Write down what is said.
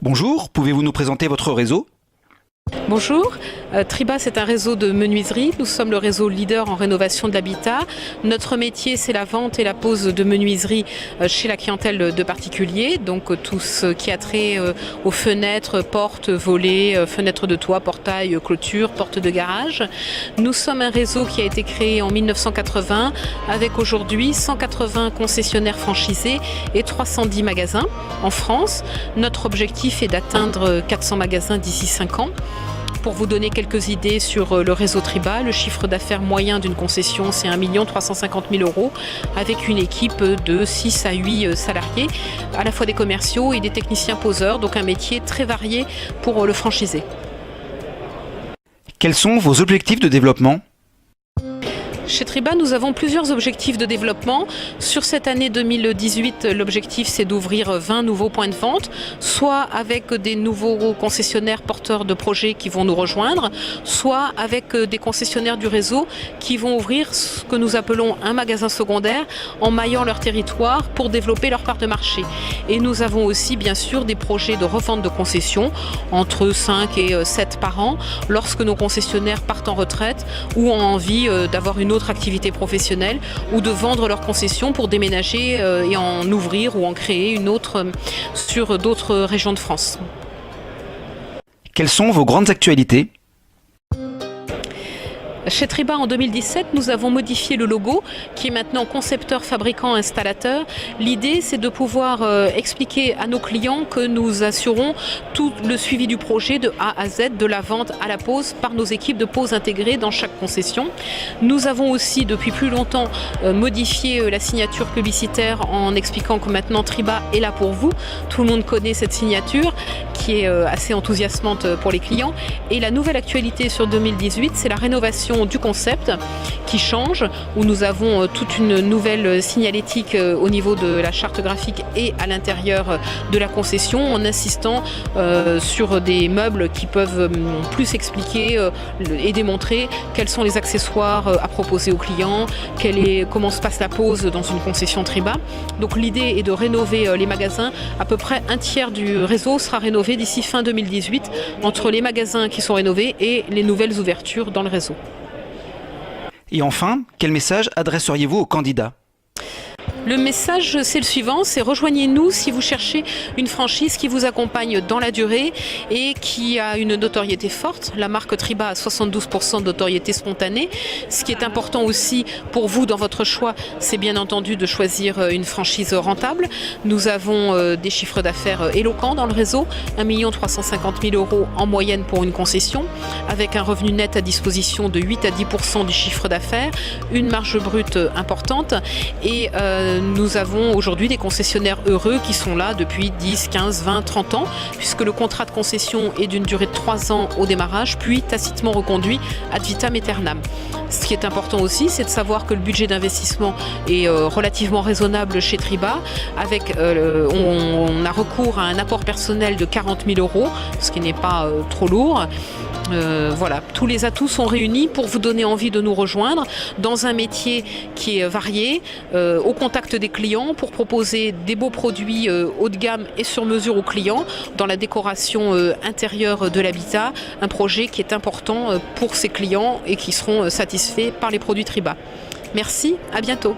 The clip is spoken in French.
Bonjour, pouvez-vous nous présenter votre réseau? Bonjour, Triba c'est un réseau de menuiserie. Nous sommes le réseau leader en rénovation de l'habitat. Notre métier c'est la vente et la pose de menuiserie chez la clientèle de particuliers. Donc tout ce qui a trait aux fenêtres, portes, volets, fenêtres de toit, portails, clôtures, portes de garage. Nous sommes un réseau qui a été créé en 1980 avec aujourd'hui 180 concessionnaires franchisés et 310 magasins en France. Notre objectif est d'atteindre 400 magasins d'ici 5 ans. Pour vous donner quelques idées sur le réseau Triba, le chiffre d'affaires moyen d'une concession, c'est 1 350 000 € avec une équipe de 6 à 8 salariés, à la fois des commerciaux et des techniciens poseurs, donc un métier très varié pour le franchisé. Quels sont vos objectifs de développement? Chez Triba, nous avons plusieurs objectifs de développement. Sur cette année 2018, l'objectif c'est d'ouvrir 20 nouveaux points de vente, soit avec des nouveaux concessionnaires porteurs de projets qui vont nous rejoindre, soit avec des concessionnaires du réseau qui vont ouvrir ce que nous appelons un magasin secondaire en maillant leur territoire pour développer leur part de marché. Et nous avons aussi bien sûr des projets de revente de concessions entre 5 et 7 par an lorsque nos concessionnaires partent en retraite ou ont envie d'avoir une autre activité professionnelle ou de vendre leur concession pour déménager et en ouvrir ou en créer une autre sur d'autres régions de France. Quelles sont vos grandes actualités? Chez Triba, en 2017, nous avons modifié le logo qui est maintenant concepteur, fabricant, installateur. L'idée, c'est de pouvoir expliquer à nos clients que nous assurons tout le suivi du projet de A à Z, de la vente à la pose, par nos équipes de pose intégrées dans chaque concession. Nous avons aussi, depuis plus longtemps, modifié la signature publicitaire en expliquant que maintenant Triba est là pour vous. Tout le monde connaît cette signature qui est assez enthousiasmante pour les clients. Et la nouvelle actualité sur 2018, c'est la rénovation du concept qui change, où nous avons toute une nouvelle signalétique au niveau de la charte graphique et à l'intérieur de la concession, en insistant sur des meubles qui peuvent plus expliquer et démontrer quels sont les accessoires à proposer aux clients, comment se passe la pose dans une concession Triba. Donc l'idée est de rénover les magasins. À peu près un tiers du réseau sera rénové d'ici fin 2018, entre les magasins qui sont rénovés et les nouvelles ouvertures dans le réseau. Et enfin, quel message adresseriez-vous aux candidats? Le message, c'est le suivant, c'est rejoignez-nous si vous cherchez une franchise qui vous accompagne dans la durée et qui a une notoriété forte. La marque Triba a 72% de notoriété spontanée. Ce qui est important aussi pour vous dans votre choix, c'est bien entendu de choisir une franchise rentable. Nous avons des chiffres d'affaires éloquents dans le réseau, 1 350 000 € en moyenne pour une concession, avec un revenu net à disposition de 8 à 10% du chiffre d'affaires, une marge brute importante et nous avons aujourd'hui des concessionnaires heureux qui sont là depuis 10, 15, 20, 30 ans, puisque le contrat de concession est d'une durée de 3 ans au démarrage, puis tacitement reconduit ad vitam aeternam. Ce qui est important aussi, c'est de savoir que le budget d'investissement est relativement raisonnable chez Triba. On a recours à un apport personnel de 40 000 €, ce qui n'est pas trop lourd. Voilà, tous les atouts sont réunis pour vous donner envie de nous rejoindre dans un métier qui est varié, au contact des clients, pour proposer des beaux produits haut de gamme et sur mesure aux clients dans la décoration intérieure de l'habitat, un projet qui est important pour ces clients et qui seront satisfaits par les produits Triba. Merci, à bientôt.